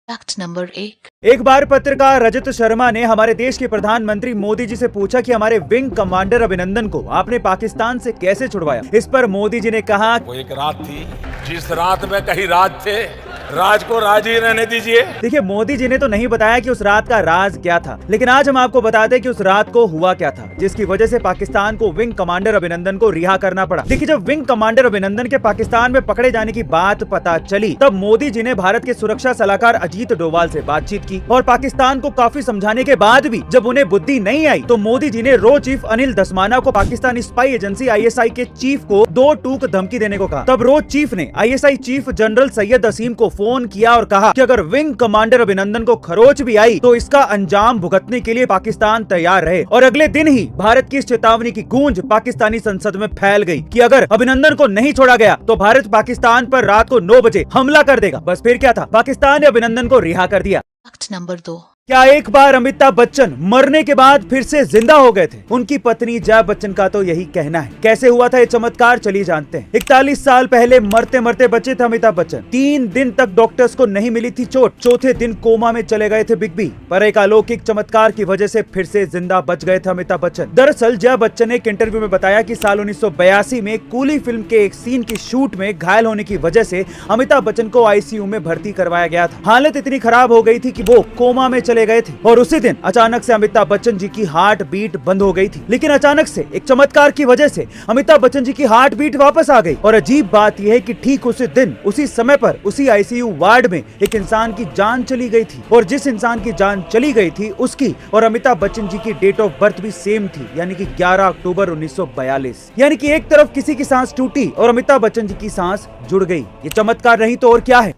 Fact number 1। एक बार पत्रकार रजत शर्मा ने हमारे देश के प्रधानमंत्री मोदी जी से पूछा कि हमारे विंग कमांडर अभिनंदन को आपने पाकिस्तान से कैसे छुड़वाया। इस पर मोदी जी ने कहा, वो एक रात थी जिस रात में कहीं राज थे, राज को राज ही रहने दीजिए। देखिए, मोदी जी ने तो नहीं बताया कि उस रात का राज क्या था, लेकिन आज हम आपको बताते हैं कि उस रात को हुआ क्या था, जिसकी वजह से पाकिस्तान को विंग कमांडर अभिनंदन को रिहा करना पड़ा। देखिए, जब विंग कमांडर अभिनंदन के पाकिस्तान में पकड़े जाने की बात पता चली, तब मोदी जी ने भारत के सुरक्षा सलाहकार अजीत डोवाल से बातचीत की और पाकिस्तान को काफी समझाने के बाद भी जब उन्हें बुद्धि नहीं आई, तो मोदी जी ने रो चीफ अनिल दसमाना को पाकिस्तानी स्पाई एजेंसी ISI के चीफ को 2 टूक धमकी देने को कहा। तब रो चीफ ने ISI चीफ जनरल सैयद असीम को फोन किया और कहा कि अगर विंग कमांडर अभिनंदन को खरोच भी आई तो इसका अंजाम भुगतने के लिए पाकिस्तान तैयार रहे। और अगले दिन ही भारत की इस चेतावनी की गूंज पाकिस्तानी संसद में फैल गई कि अगर अभिनंदन को नहीं छोड़ा गया तो भारत पाकिस्तान पर रात को 9 बजे हमला कर देगा। बस फिर क्या था, पाकिस्तान ने अभिनंदन को रिहा कर दिया। Fact number 2। क्या एक बार अमिताभ बच्चन मरने के बाद फिर से जिंदा हो गए थे? उनकी पत्नी जया बच्चन का तो यही कहना है। कैसे हुआ था ये चमत्कार, चलिए जानते हैं। 41 साल पहले मरते मरते बचे थे अमिताभ बच्चन। 3 दिन तक डॉक्टर्स को नहीं मिली थी चोट, चौथे दिन कोमा में चले गए थे बिग बी, पर एक अलौकिक चमत्कार की वजह से फिर से जिंदा बच गए थे अमिताभ बच्चन। दरअसल जया बच्चन ने एक इंटरव्यू में बताया कि साल 1982 में कूली फिल्म के एक सीन की शूट में घायल होने की वजह से अमिताभ बच्चन को ICU में भर्ती करवाया गया था। हालत इतनी खराब हो गई थी कि वो कोमा में चले गए थे और उसी दिन अचानक से अमिताभ बच्चन जी की हार्ट बीट बंद हो गई थी। लेकिन अचानक से एक चमत्कार की वजह से अमिताभ बच्चन जी की हार्ट बीट वापस आ गई। और अजीब बात यह है कि ठीक उसी दिन, उसी समय पर, उसी ICU वार्ड में एक इंसान की जान चली गई थी। और जिस इंसान की जान चली गई थी उसकी और अमिताभ बच्चन जी की डेट ऑफ बर्थ भी सेम थी, यानी कि 11 अक्टूबर 1942। यानी कि एक तरफ किसी की सांस टूटी और अमिताभ बच्चन जी की सांस जुड़ गई। ये चमत्कार नहीं तो और क्या है।